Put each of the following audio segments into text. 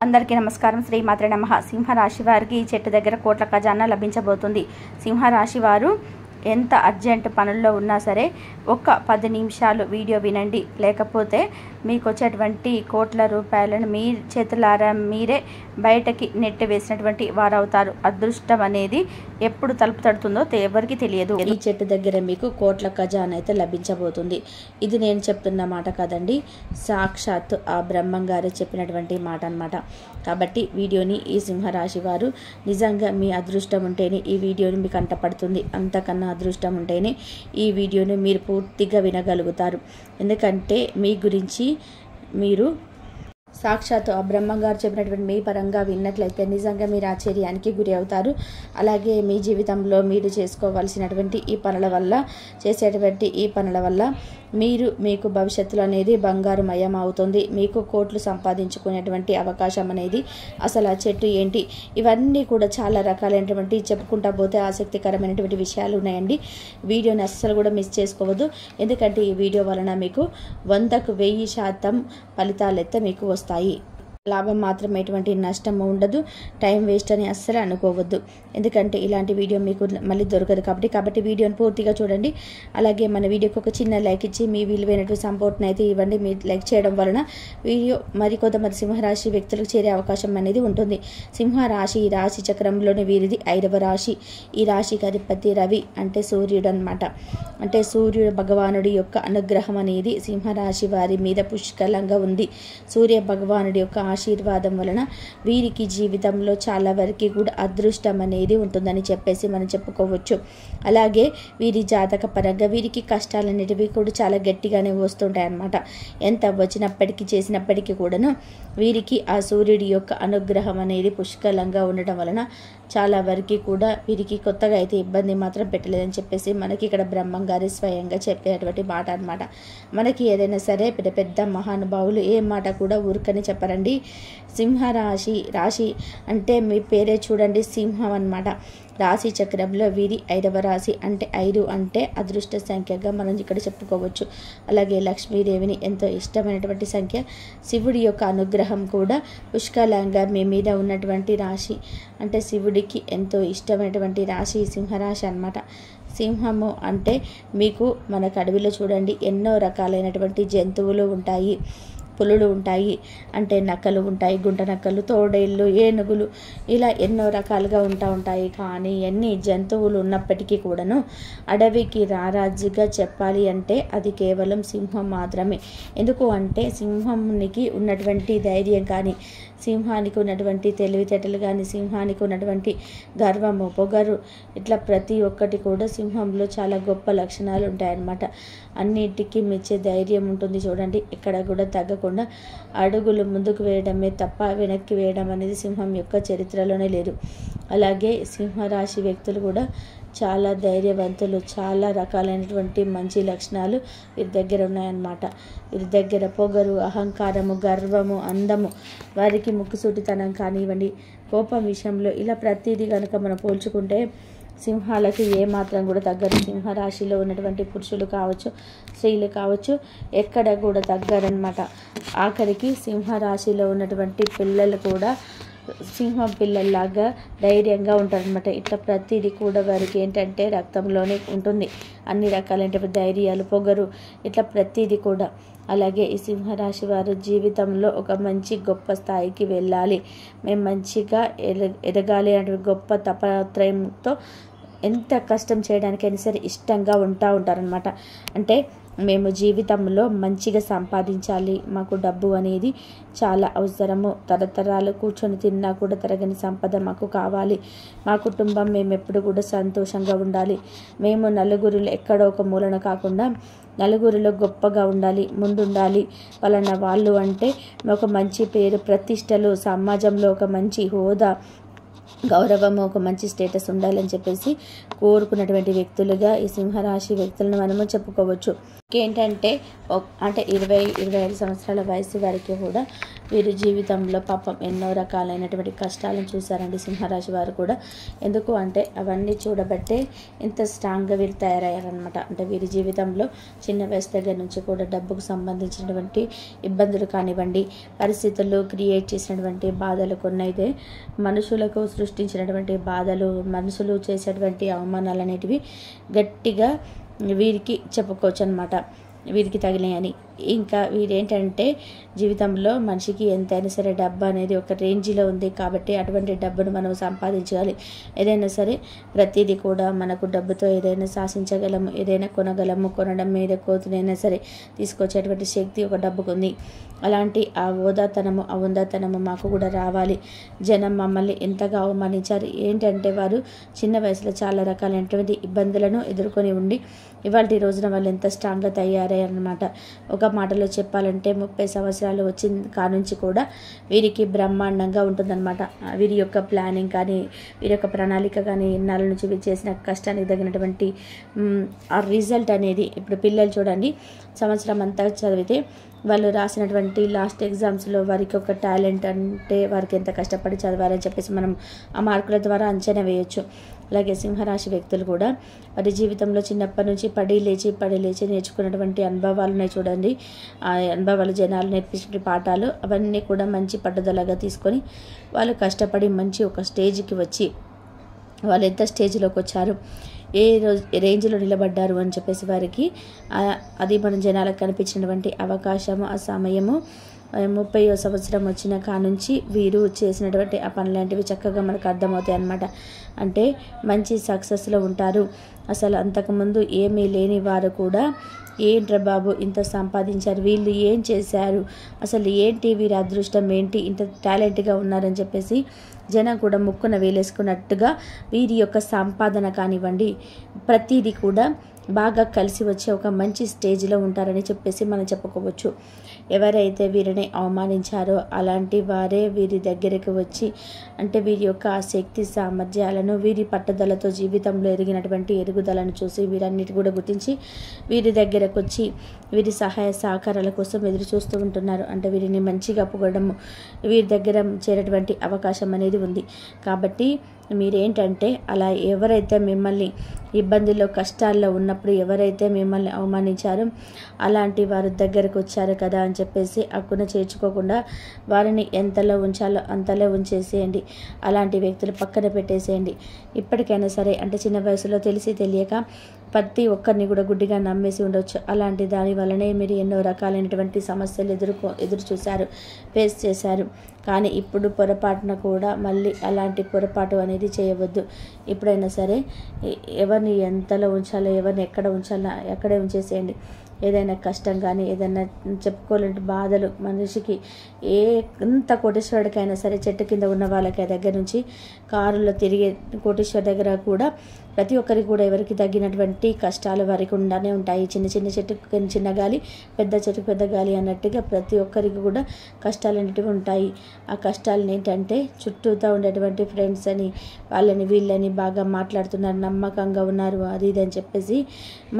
అందరికీ నమస్కారం. శ్రీమాత్రే నమః. సింహరాశి వారికి ఈ చెట్టు దగ్గర కోట్ల ఖజానా లభించబోతుంది. సింహరాశి వారు ఎంత అర్జెంట్ పనుల్లో ఉన్నా సరే ఒక్క 10 నిమిషాలు వీడియో వినండి, లేకపోతే మీకు వచ్చేటువంటి కోట్ల రూపాయలను మీ చేతులారా మీరే బయటకి నెట్టి వేసినటువంటి వారవుతారు. అదృష్టం అనేది ఎప్పుడు తలుపు తడుతుందో ఎవరికి తెలియదు. ఈ చెట్టు దగ్గర మీకు కోట్ల ఖజానా అయితే లభించబోతుంది. ఇది నేను చెప్తున్న మాట కాదండి, సాక్షాత్తు ఆ బ్రహ్మం గారు చెప్పినటువంటి మాట అన్నమాట. కాబట్టి వీడియోని ఈ సింహరాశి వారు నిజంగా మీ అదృష్టం ఉంటేనే ఈ వీడియోని మీకు కంటపడుతుంది. అంతకన్నా అదృష్టం ఉంటేనే ఈ వీడియోని మీరు పూర్తిగా వినగలుగుతారు. ఎందుకంటే మీ గురించి మీరు సాక్షాత్తు ఆ బ్రహ్మంగారు చెప్పినటువంటి మీ పరంగా విన్నట్లయితే నిజంగా మీరు ఆశ్చర్యానికి గురి అవుతారు. అలాగే మీ జీవితంలో మీరు చేసుకోవాల్సినటువంటి ఈ పనుల వల్ల మీకు భవిష్యత్తులో అనేది బంగారుమయం అవుతుంది. మీకు కోట్లు సంపాదించుకునేటువంటి అవకాశం అనేది, అసలు ఆ చెట్టు ఏంటి, ఇవన్నీ కూడా చాలా రకాలైనటువంటి చెప్పుకుంటా పోతే ఆసక్తికరమైనటువంటి విషయాలు ఉన్నాయండి. వీడియోని అస్సలు కూడా మిస్ చేసుకోవద్దు. ఎందుకంటే ఈ వీడియో వలన మీకు 100కు 1000% ఫలితాలు అయితే మీకు వస్తాయి. లాభం మాత్రం ఎటువంటి నష్టం ఉండదు. టైం వేస్ట్ అని అస్సలు అనుకోవద్దు. ఎందుకంటే ఇలాంటి వీడియో మీకు మళ్ళీ దొరకదు కాబట్టి వీడియోని పూర్తిగా చూడండి. అలాగే మన వీడియోకి ఒక చిన్న లైక్ ఇచ్చి మీ విలువైనటువంటి సపోర్ట్ని అయితే ఇవ్వండి. మీరు లైక్ చేయడం వలన వీడియో మరికొంతమంది సింహరాశి వ్యక్తులకు చేరే అవకాశం అనేది ఉంటుంది. సింహరాశి రాశి చక్రంలోని వీరిది 5వ రాశి. ఈ రాశికి అధిపతి రవి, అంటే సూర్యుడు అన్నమాట. అంటే సూర్యుడు భగవానుడి యొక్క అనుగ్రహం అనేది సింహరాశి వారి మీద పుష్కలంగా ఉంది. సూర్య భగవానుడి యొక్క ఆశీర్వాదం వలన వీరికి జీవితంలో చాలా వరకు కూడా అదృష్టం అనేది ఉంటుందని చెప్పేసి మనం చెప్పుకోవచ్చు. అలాగే వీరి జాతక పరంగా వీరికి కష్టాలు అనేటివి కూడా చాలా గట్టిగానే వస్తుంటాయి అన్నమాట. ఎంత వచ్చినప్పటికీ చేసినప్పటికీ కూడాను వీరికి ఆ సూర్యుడి యొక్క అనుగ్రహం అనేది పుష్కలంగా ఉండటం వలన చాలా వరకు కూడా వీరికి కొత్తగా అయితే ఇబ్బంది మాత్రం పెట్టలేదని చెప్పేసి మనకి ఇక్కడ బ్రహ్మం గారి స్వయంగా చెప్పేటువంటి మాట అన్నమాట. మనకి ఏదైనా సరే పెద్ద పెద్ద మహానుభావులు ఏ మాట కూడా ఊరికని చెప్పరండి. రాశి అంటే మీ పేరే చూడండి, సింహం అన్నమాట. రాశి చక్రంలో వీరి 5వ రాశి. అంటే 5 అంటే అదృష్ట సంఖ్యగా మనం ఇక్కడ చెప్పుకోవచ్చు. అలాగే లక్ష్మీదేవిని ఎంతో ఇష్టమైనటువంటి సంఖ్య. శివుడి యొక్క అనుగ్రహం కూడా పుష్కలంగా మీ మీద ఉన్నటువంటి రాశి. అంటే శివుడికి ఎంతో ఇష్టమైనటువంటి రాశి సింహరాశి అన్నమాట. సింహము అంటే మీకు మనకు అడవిలో చూడండి ఎన్నో రకాలైనటువంటి జంతువులు ఉంటాయి. పులులు ఉంటాయి, అంటే నక్కలు ఉంటాయి, గుంట నక్కలు, తోడేళ్ళు, ఏనుగులు, ఇలా ఎన్నో రకాలుగా ఉంటాయి. కానీ ఎన్ని జంతువులు ఉన్నప్పటికీ కూడాను అడవికి రారాజుగా చెప్పాలి అంటే అది కేవలం సింహం మాత్రమే. ఎందుకు అంటే సింహానికి ఉన్నటువంటి ధైర్యం కానీ, సింహానికి ఉన్నటువంటి తెలివితేటలు కానీ, సింహానికి ఉన్నటువంటి గర్వము, పొగరు, ఇట్లా ప్రతి ఒక్కటి కూడా సింహంలో చాలా గొప్ప లక్షణాలు ఉంటాయన్నమాట. అన్నిటికీ మెచ్చే ధైర్యం ఉంటుంది. చూడండి, ఇక్కడ కూడా తగ్గకుండా అడుగులు ముందుకు వేయడమే తప్ప వెనక్కి వేయడం అనేది సింహం యొక్క చరిత్రలోనే లేదు. అలాగే సింహరాశి వ్యక్తులు కూడా చాలా ధైర్యవంతులు. చాలా రకాలైనటువంటి మంచి లక్షణాలు వీరి దగ్గర ఉన్నాయన్నమాట. వీరి దగ్గర పొగరు, అహంకారము, గర్వము, అందము, వారికి ముక్కుసూటితనం కానివ్వండి, కోపం విషయంలో ఇలా ప్రతిదీ కనుక మనం పోల్చుకుంటే సింహాలకి ఏమాత్రం కూడా తగ్గరు. సింహరాశిలో ఉన్నటువంటి పురుషులు కావచ్చు, స్త్రీలు కావచ్చు, ఎక్కడ కూడా తగ్గరన్నమాట. ఆఖరికి సింహరాశిలో ఉన్నటువంటి పిల్లలు కూడా సింహం పిల్లల్లాగా ధైర్యంగా ఉంటారనమాట. ఇట్లా ప్రతిదీ కూడా వారికి ఏంటంటే రక్తంలోనే ఉంటుంది. అన్ని రకాలైనటువంటి ధైర్యాలు, పొగరు, ఇట్లా ప్రతిదీ కూడా. అలాగే ఈ సింహరాశి వారు జీవితంలో ఒక మంచి గొప్ప స్థాయికి వెళ్ళాలి, మేము మంచిగా ఎదగాలి అంటే గొప్ప తపత్రయంతో ఎంత కష్టం చేయడానికైనా సరే ఇష్టంగా ఉంటారనమాట. అంటే మేము జీవితంలో మంచిగా సంపాదించాలి, మాకు డబ్బు అనేది చాలా అవసరము, తరతరాలు కూర్చొని తిన్నా కూడా తరగని సంపద మాకు కావాలి, మా కుటుంబం మేము ఎప్పుడు కూడా సంతోషంగా ఉండాలి, మేము నలుగురిలో ఎక్కడో ఒక మూలన కాకుండా నలుగురిలో గొప్పగా ఉండాలి, ముందుండాలి, పలానా వాళ్ళు అంటే ఒక మంచి పేరు ప్రతిష్టలు, సమాజంలో ఒక మంచి హోదా, గౌరవము, ఒక మంచి స్టేటస్ ఉండాలని చెప్పేసి కోరుకున్నటువంటి వ్యక్తులుగా ఈ సింహరాశి వ్యక్తులను మనము చెప్పుకోవచ్చు. ఏంటంటే అంటే 25 సంవత్సరాల వయసు వరకు కూడా వీరి జీవితంలో పాపం ఎన్నో రకాలైనటువంటి కష్టాలను చూశారండి సింహరాశి వారు కూడా. ఎందుకు అంటే అవన్నీ చూడబట్టే ఇంత స్ట్రాంగ్గా వీరు తయారయ్యారనమాట. అంటే వీరి జీవితంలో చిన్న వయసు దగ్గర నుంచి కూడా డబ్బుకు సంబంధించినటువంటి ఇబ్బందులు కానివ్వండి, పరిస్థితులు క్రియేట్ చేసినటువంటి బాధలు కొన్నైతే మనుషులకు సృష్టించినటువంటి బాధలు, మనుషులు చేసేటువంటి అవమానాలు అనేటివి గట్టిగా వీరికి చెప్పుకోవచ్చు అనమాట, వీరికి తగిలినాయని. ఇంకా వీరేంటంటే జీవితంలో మనిషికి ఎంతైనా సరే డబ్బు అనేది ఒక రేంజ్లో ఉంది కాబట్టి అటువంటి డబ్బును మనం సంపాదించాలి. ఏదైనా సరే ప్రతిదీ కూడా మనకు డబ్బుతో ఏదైనా శాసించగలము, ఏదైనా కొనగలము. కొనడం మీద కోతునైనా సరే తీసుకొచ్చేటువంటి శక్తి ఒక డబ్బుకు ఉంది. అలాంటి ఆ హోదాతనము, ఆ ఉందాతనము మాకు కూడా రావాలి. జనం మమ్మల్ని ఎంతగా అవమానించారు. ఏంటంటే వారు చిన్న వయసులో చాలా రకాలైనటువంటి ఇబ్బందులను ఎదుర్కొని ఉండి ఇవాళ రోజున వాళ్ళు ఎంత స్ట్రాంగ్గా తయారయ్యారన్నమాట. ఒక మాటలో చెప్పాలంటే 30 సంవత్సరాలు వచ్చిన కానుంచి కూడా వీరికి బ్రహ్మాండంగా ఉంటుందన్నమాట. వీరి యొక్క ప్లానింగ్ కానీ, వీరి యొక్క ప్రణాళిక కానీ, ఇన్నాళ్ళ నుంచి వీరు చేసిన కష్టానికి తగినటువంటి ఆ రిజల్ట్ అనేది, ఇప్పుడు పిల్లలు చూడండి సంవత్సరం అంతా చదివితే వాళ్ళు రాసినటువంటి లాస్ట్ ఎగ్జామ్స్లో వారికి ఒక టాలెంట్ అంటే వారికి ఎంత కష్టపడి చదవాలని చెప్పేసి మనం ఆ మార్కుల ద్వారా అంచనా వేయొచ్చు. అలాగే సింహరాశి వ్యక్తులు కూడా వారి జీవితంలో చిన్నప్పటి నుంచి పడి లేచి నేర్చుకున్నటువంటి అనుభవాలు ఉన్నాయి చూడండి. ఆ అనుభవాలు జనాలు నేర్పించిన పాఠాలు అవన్నీ కూడా మంచి పట్టుదలగా తీసుకొని వాళ్ళు కష్టపడి మంచి ఒక స్టేజ్కి వచ్చి వాళ్ళు ఎంత స్టేజ్లోకి వచ్చారు, ఏ రేంజ్లో నిలబడ్డారు అని చెప్పేసి వారికి అది మన జనాలకు కనిపించినటువంటి అవకాశము, ఆ సమయము 30వ సంవత్సరం వచ్చిన కానుంచి వీరు చేసినటువంటి ఆ పనులాంటివి చక్కగా మనకు అర్థమవుతాయి అన్నమాట. అంటే మంచి సక్సెస్లో ఉంటారు. అసలు అంతకుముందు ఏమీ లేని వారు కూడా ఏంట్రా బాబు ఇంత సంపాదించారు, వీళ్ళు ఏం చేశారు, అసలు ఏంటి వీరి అదృష్టం ఏంటి, ఇంత టాలెంట్గా ఉన్నారని చెప్పేసి జనం కూడా ముక్కున వేలేసుకున్నట్టుగా వీరి యొక్క సంపాదన కానివ్వండి ప్రతిదీ కూడా బాగా కలిసి వచ్చే ఒక మంచి స్టేజ్లో ఉంటారని చెప్పేసి మనం చెప్పుకోవచ్చు. ఎవరైతే వీరిని అవమానించారో అలాంటి వారే వీరి దగ్గరికి వచ్చి అంటే వీరి యొక్క శక్తి సామర్థ్యాలను, వీరి పట్టుదలతో జీవితంలో ఎదిగినటువంటి ఎదుగుదలను చూసి వీరన్నిటి కూడా గుర్తించి వీరి దగ్గరకు వచ్చి వీరి సహాయ సహకారాల కోసం ఎదురు చూస్తూ ఉంటున్నారు. అంటే వీరిని మంచిగా పొగడము, వీరి దగ్గర చేరేటువంటి అవకాశం అనేది ఉంది. కాబట్టి మీరేంటంటే అలా ఎవరైతే మిమ్మల్ని ఇబ్బందుల్లో కష్టాల్లో ఉన్నప్పుడు ఎవరైతే మిమ్మల్ని అవమానించారో అలాంటి వారి దగ్గరకు వచ్చారు కదా అని చెప్పేసి అక్కున చేర్చుకోకుండా వారిని ఎంతలో ఉంచాలో అంతలో ఉంచేసేయండి. అలాంటి వ్యక్తులు పక్కన పెట్టేసేయండి. ఇప్పటికైనా సరే అంటే చిన్న వయసులో తెలిసి తెలియక ప్రతి ఒక్కరిని కూడా గుడ్డిగా నమ్మేసి ఉండొచ్చు. అలాంటి దాని వల్లనే మీరు ఎన్నో రకాలైనటువంటి సమస్యలు ఎదురు చూశారు, ఫేస్ చేశారు. కానీ ఇప్పుడు పొరపాటున కూడా మళ్ళీ అలాంటి పొరపాటు అనేది చేయవద్దు. ఎప్పుడైనా సరే ఎవరిని ఎంతలో ఉంచాలో, ఎవరిని ఎక్కడ ఉంచాలో ఎక్కడే ఉంచేసేయండి. ఏదైనా కష్టం కానీ ఏదైనా చెప్పుకోలేని బాధలు మనిషికి ఎంత కోటేశ్వరుడికైనా సరే చెట్టు కింద ఉన్న వాళ్ళకి దగ్గర నుంచి కారులో తిరిగే కోటేశ్వర దగ్గర కూడా ప్రతి ఒక్కరికి కూడా ఎవరికి తగ్గినటువంటి కష్టాలు వారికి ఉండానే ఉంటాయి. చిన్న చిన్న చెట్టుకు చిన్న గాలి, పెద్ద చెట్టుకు పెద్ద గాలి అన్నట్టుగా ప్రతి ఒక్కరికి కూడా కష్టాలు అనేటివి ఉంటాయి. ఆ కష్టాలను ఏంటంటే చుట్టూతో ఉండేటువంటి ఫ్రెండ్స్ అని వాళ్ళని వీళ్ళని బాగా మాట్లాడుతున్నారు, నమ్మకంగా ఉన్నారు, అది ఇది అని చెప్పేసి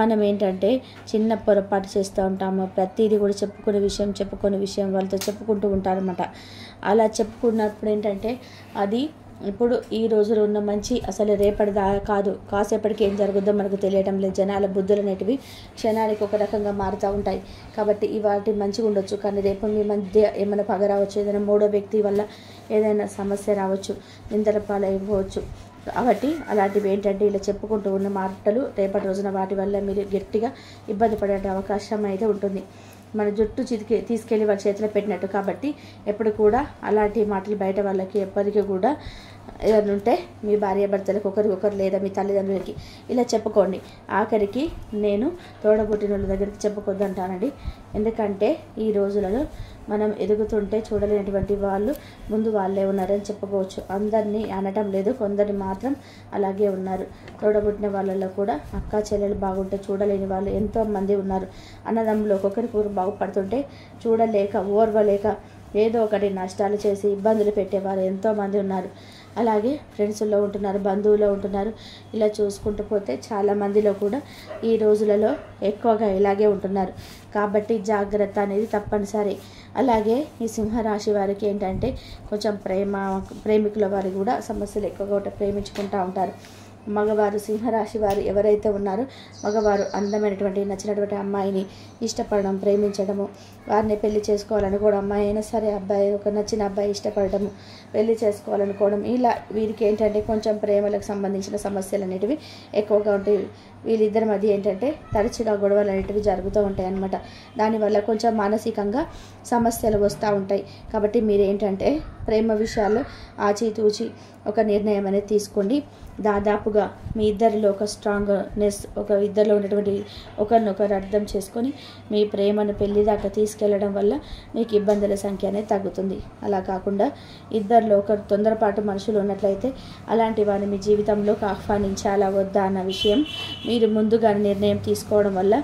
మనం ఏంటంటే చిన్న పొరపాటు చేస్తూ ఉంటాము. ప్రతిదీ కూడా చెప్పుకునే విషయం వాళ్ళతో చెప్పుకుంటూ ఉంటారన్నమాట. అలా చెప్పుకున్నప్పుడు ఏంటంటే అది ఇప్పుడు ఈ రోజులో ఉన్న మంచి అసలు రేపటి కాదు, కాసేపటికి ఏం జరుగుద్దో మనకు తెలియటం లేదు. జనాల బుద్ధులు అనేటివి క్షణానికి ఒక రకంగా మారుతూ ఉంటాయి. కాబట్టి ఇవాటి మంచిగా ఉండొచ్చు, కానీ రేపు మీ మధ్య ఏమైనా పగ రావచ్చు, ఏదైనా మూడో వ్యక్తి వల్ల ఏదైనా సమస్య రావచ్చు, నిందల పాలైపోవచ్చు. కాబట్టి అలాంటివి ఏంటంటే ఇలా చెప్పుకుంటూ ఉన్న మాటలు రేపటి రోజున వాటి వల్ల మీరు గట్టిగా ఇబ్బంది పడే అవకాశం అయితే ఉంటుంది. మన జుట్టు తీసుకెళ్ళి వాళ్ళ చేతిలో పెట్టినట్టు. కాబట్టి ఎప్పుడు కూడా అలాంటి మాటలు బయట వాళ్ళకి ఎప్పటికీ కూడా ఏదైనా ఉంటే మీ భార్యాభర్తలకు ఒకరికొకరు లేదా మీ తల్లిదండ్రులకి ఇలా చెప్పుకోండి. ఆఖరికి నేను తోడబుట్టిన వాళ్ళ దగ్గరికి చెప్పుకోద్దు అంటానండి. ఎందుకంటే ఈ రోజులలో మనం ఎదుగుతుంటే చూడలేనటువంటి వాళ్ళు ముందు వాళ్ళే ఉన్నారని చెప్పుకోవచ్చు. అందరినీ అనటం లేదు, కొందరిని మాత్రం అలాగే ఉన్నారు. తోడబుట్టిన వాళ్ళల్లో కూడా అక్క చెల్లెలు బాగుంటే చూడలేని వాళ్ళు ఎంతోమంది ఉన్నారు. అన్నదమ్ములు ఒక్కొక్కరికొకరు బాగుపడుతుంటే చూడలేక ఓర్వలేక ఏదో ఒకటి నష్టాలు చేసి ఇబ్బందులు పెట్టేవారు ఎంతోమంది ఉన్నారు. అలాగే ఫ్రెండ్స్లో ఉంటున్నారు, బంధువుల్లో ఉంటున్నారు. ఇలా చూసుకుంటూ పోతే చాలా మందిలో కూడా ఈ రోజులలో ఎక్కువగా ఇలాగే ఉంటున్నారు. కాబట్టి జాగ్రత్త అనేది తప్పనిసరి. అలాగే ఈ సింహరాశి వారికి ఏంటంటే కొంచెం ప్రేమికుల వారికి కూడా సమస్యలు ఎక్కువగా ఉంటాయి. ప్రేమించుకుంటూ ఉంటారు. మగవారు సింహరాశి వారు ఎవరైతే ఉన్నారో మగవారు అందమైనటువంటి నచ్చినటువంటి అమ్మాయిని ఇష్టపడడం, ప్రేమించడము, వారిని పెళ్లి చేసుకోవాలనుకోవడం, అమ్మాయి అయినా సరే అబ్బాయి ఒక నచ్చిన అబ్బాయి ఇష్టపడటము, పెళ్లి చేసుకోవాలనుకోవడం, ఇలా వీరికి ఏంటంటే కొంచెం ప్రేమలకు సంబంధించిన సమస్యలు అనేటివి ఎక్కువగా ఉంటాయి. వీళ్ళిద్దరి మధ్య ఏంటంటే తరచుగా గొడవలు అనేటివి జరుగుతూ ఉంటాయి అన్నమాట. దానివల్ల కొంచెం మానసికంగా సమస్యలు వస్తూ ఉంటాయి. కాబట్టి మీరు ఏంటంటే ప్రేమ విషయాల్లో ఆచితూచి ఒక నిర్ణయం అనేది తీసుకోండి. దాదాపుగా మీ ఇద్దరిలో ఒక స్ట్రాంగ్నెస్, ఇద్దరిలో ఉన్నటువంటి ఒకరినొకరు అర్థం చేసుకొని మీ ప్రేమను పెళ్లి దాకా తీసుకెళ్లడం వల్ల మీకు ఇబ్బందుల సంఖ్య అనేది తగ్గుతుంది. అలా కాకుండా ఇద్దరిలో ఒకరు తొందరపాటు మనుషులు ఉన్నట్లయితే అలాంటి వారిని మీ జీవితంలోకి ఆహ్వానించాలా వద్దా అన్న విషయం మీరు ముందుగా నిర్ణయం తీసుకోవడం వల్ల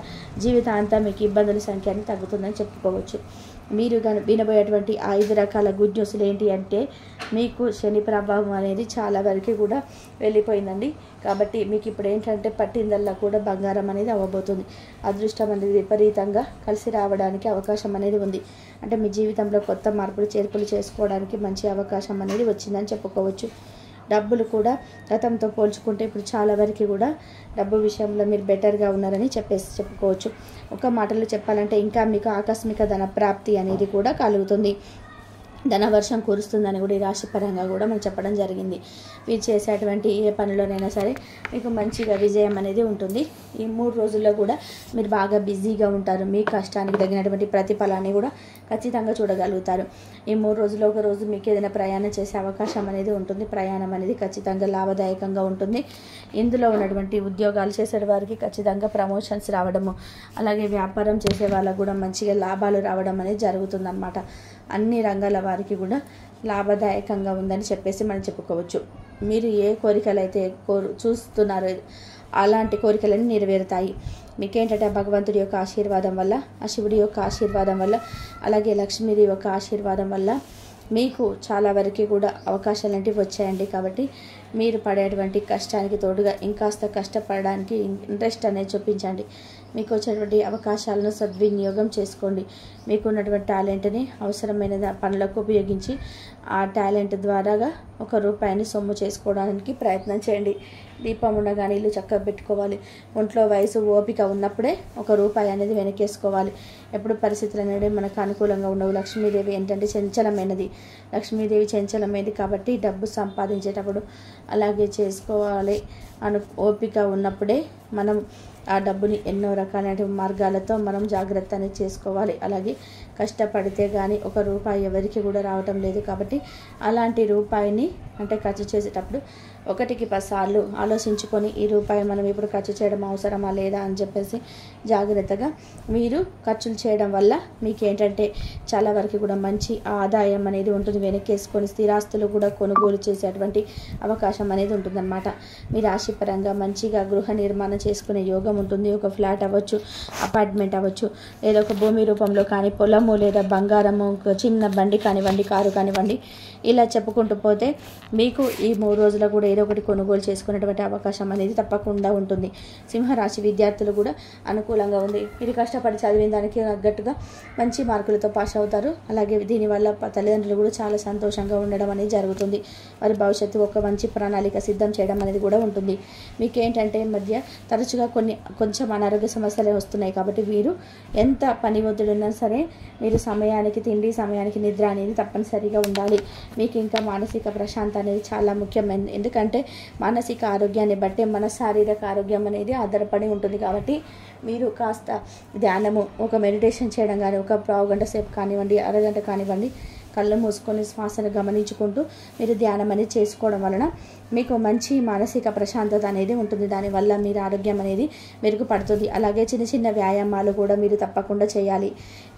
జీవితాంతం మీకు ఇబ్బందుల సంఖ్య అనేది తగ్గుతుందని చెప్పుకోవచ్చు. మీరు వినబోయేటువంటి 5 రకాల గుడ్ న్యూస్లు ఏంటి అంటే, మీకు శని ప్రభావం అనేది చాలా వరకు కూడా వెళ్ళిపోయిందండి. కాబట్టి మీకు ఇప్పుడు ఏంటంటే పట్టిందల్లా కూడా బంగారం అనేది అవ్వబోతుంది. అదృష్టం అనేది విపరీతంగా కలిసి రావడానికి అవకాశం అనేది ఉంది. అంటే మీ జీవితంలో కొత్త మార్పులు చేర్పులు చేసుకోవడానికి మంచి అవకాశం అనేది వచ్చిందని చెప్పుకోవచ్చు. డబ్బులు కూడా గతంతో పోల్చుకుంటే ఇప్పుడు చాలా వరకు కూడా డబ్బు విషయంలో మీరు బెటర్గా ఉన్నారని చెప్పుకోవచ్చు. ఒక మాటలో చెప్పాలంటే ఇంకా మీకు ఆకస్మిక ధన ప్రాప్తి అనేది కూడా కలుగుతుంది. ధనవర్షం కురుస్తుందని కూడా ఈ రాశి పరంగా కూడా మనం చెప్పడం జరిగింది. మీరు చేసేటువంటి ఏ పనిలోనైనా సరే మీకు మంచిగా విజయం అనేది ఉంటుంది. ఈ 3 రోజుల్లో కూడా మీరు బాగా బిజీగా ఉంటారు. మీ కష్టానికి తగినటువంటి ప్రతిఫలాన్ని కూడా ఖచ్చితంగా చూడగలుగుతారు. ఈ 3 రోజుల్లో ఒక రోజు మీకు ఏదైనా ప్రయాణం చేసే అవకాశం అనేది ఉంటుంది. ప్రయాణం అనేది ఖచ్చితంగా లాభదాయకంగా ఉంటుంది. ఇందులో ఉన్నటువంటి ఉద్యోగాలు చేసే వారికి ఖచ్చితంగా ప్రమోషన్స్ రావడము, అలాగే వ్యాపారం చేసే వాళ్ళకు కూడా మంచిగా లాభాలు రావడం అనేది జరుగుతుందన్నమాట. అన్ని రంగాల వారికి కూడా లాభదాయకంగా ఉందని చెప్పేసి మనం చెప్పుకోవచ్చు. మీరు ఏ కోరికలు అయితే చూస్తున్నారో అలాంటి కోరికలన్నీ నెరవేరుతాయి. మీకేంటంటే భగవంతుడి యొక్క ఆశీర్వాదం వల్ల, ఆ శివుడి యొక్క ఆశీర్వాదం వల్ల, అలాగే లక్ష్మీదేవి యొక్క ఆశీర్వాదం వల్ల మీకు చాలా వరకు కూడా అవకాశాలు అనేవి వచ్చాయండి. కాబట్టి మీరు పడేటువంటి కష్టానికి తోడుగా ఇంకాస్త కష్టపడడానికి ఇంట్రెస్ట్ అనేది చూపించండి. మీకు వచ్చేటువంటి అవకాశాలను సద్వినియోగం చేసుకోండి. మీకున్నటువంటి టాలెంట్ని అవసరమైన పనులకు ఉపయోగించి ఆ టాలెంట్ ద్వారాగా ₹1 సొమ్ము చేసుకోవడానికి ప్రయత్నం చేయండి. దీపం ఉండగానే ఇల్లు చక్కగా పెట్టుకోవాలి. ఒంట్లో వయసు ఓపిక ఉన్నప్పుడే ₹1 అనేది వెనకేసుకోవాలి. ఎప్పుడు పరిస్థితులు అనేవి మనకు అనుకూలంగా ఉండవు. లక్ష్మీదేవి ఏంటంటే చంచలమైనది. లక్ష్మీదేవి చంచలమైనది కాబట్టి డబ్బు సంపాదించేటప్పుడు అలాగే చేసుకోవాలి ఓపిక ఉన్నప్పుడే మనం ఆ డబ్బుని ఎన్నో రకాలైన మార్గాలతో మనం జాగ్రత్త అనేది చేసుకోవాలి. అలాగే కష్టపడితే కానీ ₹1 ఎవరికి కూడా రావటం లేదు. కాబట్టి అలాంటి రూపాయిని అంటే ఖర్చు చేసేటప్పుడు 1కి 10 సార్లు ఆలోచించుకొని ఈ రూపాయి మనం ఇప్పుడు ఖర్చు చేయడం అవసరమా లేదా అని చెప్పేసి జాగ్రత్తగా మీరు ఖర్చులు చేయడం వల్ల మీకు ఏంటంటే చాలా వరకు కూడా మంచి ఆదాయం అనేది ఉంటుంది. వెనకేసుకొని స్థిరాస్తులు కూడా కొనుగోలు చేసేటువంటి అవకాశం అనేది ఉంటుందన్నమాట. మీ రాశిపరంగా మంచిగా గృహ నిర్మాణం చేసుకునే యోగం ఉంటుంది. ఒక ఫ్లాట్ అవ్వచ్చు, అపార్ట్మెంట్ అవ్వచ్చు, లేదా ఒక భూమి రూపంలో కానీ పొలము లేదా బంగారము, చిన్న బండి కానివ్వండి, కారు కానివ్వండి, ఇలా చెప్పుకుంటూ పోతే మీకు ఈ 3 రోజులు కూడా ఏదో ఒకటి కొనుగోలు చేసుకునేటువంటి అవకాశం అనేది తప్పకుండా ఉంటుంది. సింహరాశి విద్యార్థులు కూడా అనుకూలంగా ఉంది. మీరు కష్టపడి చదివిన దానికి తగ్గట్టుగా మంచి మార్కులతో పాస్ అవుతారు. అలాగే దీనివల్ల తల్లిదండ్రులు కూడా చాలా సంతోషంగా ఉండడం అనేది జరుగుతుంది. వారి భవిష్యత్తు ఒక మంచి ప్రణాళిక సిద్ధం చేయడం అనేది కూడా ఉంటుంది. మీకేంటంటే మధ్య తరచుగా కొంచెం అనారోగ్య సమస్యలు వస్తున్నాయి. కాబట్టి మీరు ఎంత పని ఒత్తిడినా సరే మీరు సమయానికి తిండి, సమయానికి నిద్ర అనేది తప్పనిసరిగా ఉండాలి. మీకు ఇంకా మానసిక ప్రశాంతత అనేది చాలా ముఖ్యమైనది. ఎందుకంటే మానసిక ఆరోగ్యాన్ని బట్టే మన శారీరక ఆరోగ్యం అనేది ఆధారపడి ఉంటుంది. కాబట్టి మీరు కాస్త ధ్యానము, ఒక మెడిటేషన్ చేయడం కానీ, ఒక పావు గంట సేపు కానివ్వండి, అరగంట కానివ్వండి, కళ్ళు మూసుకొని శ్వాసను గమనించుకుంటూ మీరు ధ్యానం అనేది చేసుకోవడం వలన మీకు మంచి మానసిక ప్రశాంతత అనేది ఉంటుంది. దానివల్ల మీరు ఆరోగ్యం అనేది మెరుగుపడుతుంది. అలాగే చిన్న చిన్న వ్యాయామాలు కూడా మీరు తప్పకుండా చేయాలి.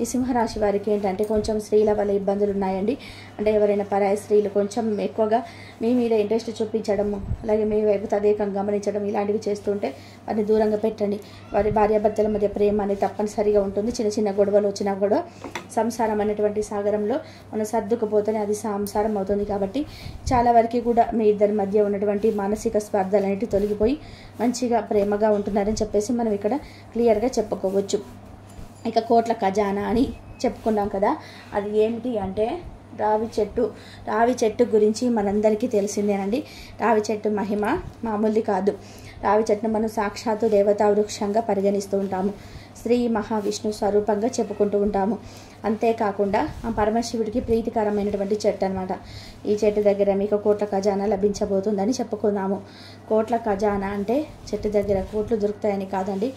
ఈ సింహరాశి వారికి ఏంటంటే కొంచెం స్త్రీల వల్ల ఇబ్బందులు ఉన్నాయండి. అంటే ఎవరైనా పరాయి స్త్రీలు కొంచెం ఎక్కువగా మీ మీద ఇంట్రెస్ట్ చూపించడము, అలాగే మీ వైపు తదేకం గమనించడం ఇలాంటివి చేస్తుంటే వారిని దూరంగా పెట్టండి. వారి భార్యాభర్తల మధ్య ప్రేమ అనేది తప్పనిసరిగా ఉంటుంది. చిన్న చిన్న గొడవలు వచ్చినా కూడా సంసారం అనేటువంటి సాగరంలో మనం సర్దుకుపోతేనే అది సంసారం అవుతుంది. కాబట్టి చాలా వరకు కూడా మీ ఇద్దరి మధ్య ఉన్నటువంటి మానసిక స్పర్ధలు అనేవి తొలగిపోయి మంచిగా ప్రేమగా ఉంటున్నారని చెప్పేసి మనం ఇక్కడ క్లియర్గా చెప్పుకోవచ్చు. ఇక కోట్ల ఖజానా అని చెప్పుకున్నాం కదా, అది ఏమిటి అంటే రావి చెట్టు గురించి మనందరికీ తెలిసిందేనండి. రావి చెట్టు మహిమ మామూలుది కాదు. రావి చెట్టును మనం సాక్షాత్తు దేవతా వృక్షంగా పరిగణిస్తూ ఉంటాము. శ్రీ మహావిష్ణు స్వరూపంగా చెప్పుకుంటూ ఉంటాము. అంతేకాకుండా ఆ పరమశివుడికి ప్రీతికరమైనటువంటి చెట్టు అనమాట. ఈ చెట్టు దగ్గర మీకు కోట్ల ఖజానా లభించబోతుందని చెప్పుకున్నాము. కోట్ల ఖజానా అంటే చెట్టు దగ్గర కోట్లు దొరుకుతాయని కాదండి.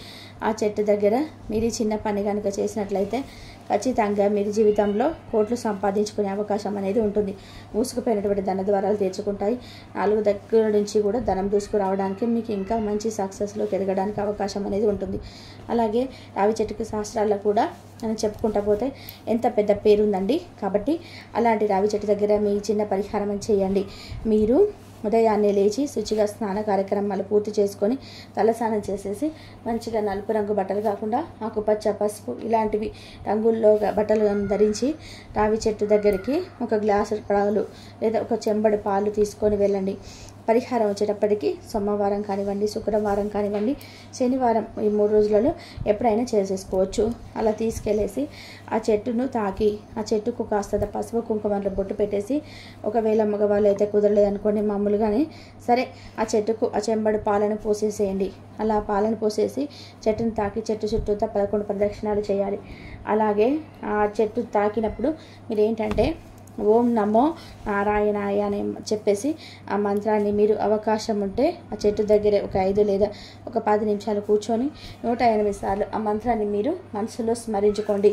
ఆ చెట్టు దగ్గర మీరు చిన్న పని కనుక చేసినట్లయితే ఖచ్చితంగా మీరు జీవితంలో కోట్లు సంపాదించుకునే అవకాశం అనేది ఉంటుంది. మూసుకుపోయినటువంటి ధన ద్వారాలు తెరుచుకుంటాయి. 4 దగ్గర నుంచి కూడా ధనం దూసుకురావడానికి మీకు ఇంకా మంచి సక్సెస్లోకి ఎదగడానికి అవకాశం అనేది ఉంటుంది. అలాగే రావి చెట్టుకి శాస్త్రాల్లో కూడా మనం చెప్పుకుంటా పోతే ఎంత పెద్ద పేరుందండి. కాబట్టి అలాంటి రావి చెట్టు దగ్గర మీ చిన్న పరిహారం చేయండి. మీరు ఉదయాన్నే లేచి శుచిగా స్నాన కార్యక్రమాలు పూర్తి చేసుకొని తలస్నానం చేసేసి మంచిగా నలుపు రంగు బట్టలు కాకుండా ఆకుపచ్చ, పసుపు ఇలాంటివి రంగుల్లో బట్టలు ధరించి రావి చెట్టు దగ్గరికి ఒక గ్లాసు పాలు లేదా ఒక చెంబడి పాలు తీసుకొని వెళ్ళండి. పరిహారం వచ్చేటప్పటికి సోమవారం కానివ్వండి, శుక్రవారం కానివ్వండి, శనివారం ఈ 3 రోజులలో ఎప్పుడైనా చేసేసుకోవచ్చు. అలా తీసుకెళ్ళేసి ఆ చెట్టును తాకి ఆ చెట్టుకు కాస్త పసుపు కుంకుమలో బొట్టు పెట్టేసి, ఒకవేళ మగవాళ్ళు అయితే కుదరలేదనుకోండి మామూలుగానే సరే ఆ చెట్టుకు ఆ చెంబడి పాలను పోసేసేయండి. అలా పాలను పోసేసి చెట్టును తాకి చెట్టు చుట్టూతా 11 ప్రదక్షిణాలు చేయాలి. అలాగే ఆ చెట్టు తాకినప్పుడు మీరు ఏంటంటే ఓం నమో నారాయణాయ అని చెప్పేసి ఆ మంత్రాన్ని మీరు అవకాశం ఉంటే ఆ చెట్టు దగ్గరే ఒక 5 లేదా ఒక 10 నిమిషాలు కూర్చొని 108 సార్లు ఆ మంత్రాన్ని మీరు మనసులో స్మరించుకోండి.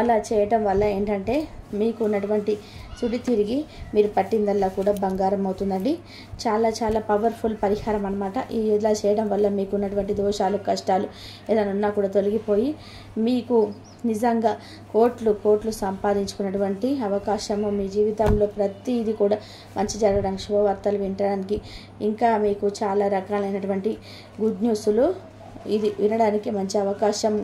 అలా చేయటం వల్ల ఏంటంటే మీకు ఉన్నటువంటి సుడి తిరిగి మీరు పట్టిందల్లా కూడా బంగారం అవుతుందండి. చాలా చాలా పవర్ఫుల్ పరిహారం అనమాట. ఇలా చేయడం వల్ల మీకు ఉన్నటువంటి దోషాలు, కష్టాలు ఏదైనా ఉన్నా కూడా తొలగిపోయి మీకు నిజంగా కోట్లు సంపాదించుకున్నటువంటి అవకాశము మీ జీవితంలో ప్రతిదీ కూడా మంచి జరగడానికి, శుభవార్తలు వినడానికి, ఇంకా మీకు చాలా రకాలైనటువంటి గుడ్ న్యూస్లు ఇది వినడానికి మంచి అవకాశం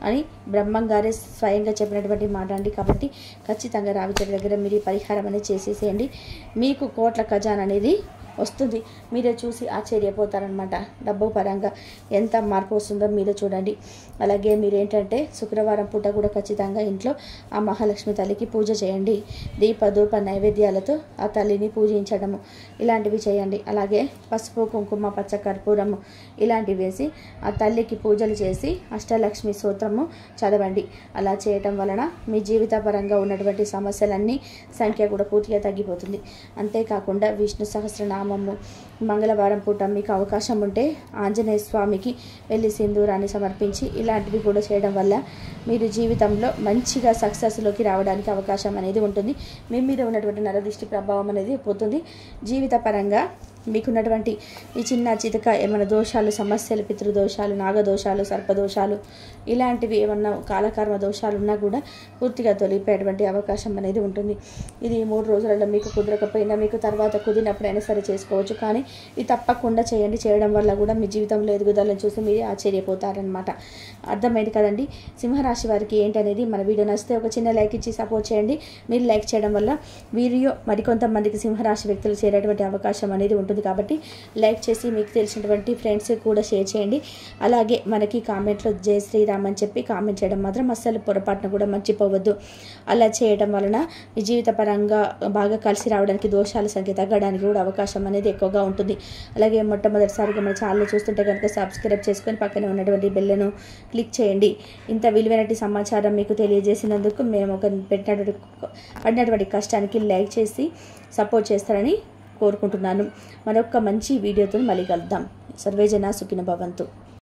అని బ్రహ్మంగారే స్వయంగా చెప్పినటువంటి మాట అండి. కాబట్టి ఖచ్చితంగా రావి చెట్టు దగ్గర మీరు ఈ పరిహారం అనేది చేసేసేయండి. మీకు కోట్ల ఖజానా అనేది వస్తుంది. మీరే చూసి ఆశ్చర్యపోతారనమాట. డబ్బు పరంగా ఎంత మార్పు వస్తుందో మీరే చూడండి. అలాగే మీరేంటంటే శుక్రవారం పూట కూడా ఖచ్చితంగా ఇంట్లో ఆ మహాలక్ష్మి తల్లికి పూజ చేయండి. ధూప నైవేద్యాలతో ఆ తల్లిని పూజించడము ఇలాంటివి చేయండి. అలాగే పసుపు, కుంకుమ, పచ్చ కర్పూరము ఇలాంటివి వేసి ఆ తల్లికి పూజలు చేసి అష్టలక్ష్మి స్తోత్రము చదవండి. అలా చేయటం వలన మీ జీవిత పరంగా ఉన్నటువంటి సమస్యలన్నీ సంఖ్య కూడా పూర్తిగా తగ్గిపోతుంది. అంతేకాకుండా విష్ణు సహస్రనామము మంగళవారం పూట మీకు అవకాశం ఉంటే ఆంజనేయ స్వామికి వెళ్ళి సింధూరాన్ని సమర్పించి ఇలాంటివి కూడా చేయడం వల్ల మీరు జీవితంలో మంచిగా సక్సెస్లోకి రావడానికి అవకాశం అనేది ఉంటుంది. మీ మీద ఉన్నటువంటి నరదృష్టి ప్రభావం అనేది పోతుంది. జీవిత పరంగా మీకున్నటువంటి ఈ చిన్న చితక ఏమైనా దోషాలు, సమస్యలు, పితృదోషాలు, నాగదోషాలు, సర్పదోషాలు ఇలాంటివి ఏమన్నా కాలకర్మ దోషాలు ఉన్నా కూడా పూర్తిగా తొలగిపోయేటువంటి అవకాశం అనేది ఉంటుంది. ఇది 3 రోజులలో మీకు కుదరకపోయినా మీకు తర్వాత కుదిరినప్పుడైనా సరే చేసుకోవచ్చు. కానీ ఇది తప్పకుండా చేయండి. చేయడం వల్ల కూడా మీ జీవితంలో ఎదుగుదలను చూసి మీరు ఆశ్చర్యపోతారనమాట. అర్థమైంది కదండి. సింహరాశి వారికి ఏంటనేది మన వీడియో నచ్చితే ఒక చిన్న లైక్ ఇచ్చి సపోర్ట్ చేయండి. మీరు లైక్ చేయడం వల్ల వీడియో మరికొంతమందికి సింహరాశి వ్యక్తులు చేరేటువంటి అవకాశం అనేది ఉంటుంది. కాబట్టి లైక్ చేసి మీకు తెలిసినటువంటి ఫ్రెండ్స్ కూడా షేర్ చేయండి. అలాగే మనకి కామెంట్లో జై శ్రీరామ్ అని చెప్పి కామెంట్ చేయడం మాత్రం అస్సలు పొరపాటున కూడా మర్చిపోవద్దు. అలా చేయడం వలన మీ జీవిత పరంగా బాగా కలిసి రావడానికి, దోషాల సంఖ్య తగ్గడానికి కూడా అవకాశం అనేది ఎక్కువగా ఉంటుంది. అలాగే మొట్టమొదటిసారిగా మన ఛానల్ చూస్తుంటే కనుక సబ్స్క్రైబ్ చేసుకొని పక్కనే ఉన్నటువంటి బెల్లను క్లిక్ చేయండి. ఇంత విలువైనటువంటి సమాచారం మీకు తెలియజేసినందుకు మేము పడినటువంటి కష్టానికి లైక్ చేసి సపోర్ట్ చేస్తారని కోరుకుంటున్నాను. మరొక మంచి వీడియోతో మళ్ళీ కలుద్దాం. సర్వేజన సుఖినో భవంతు.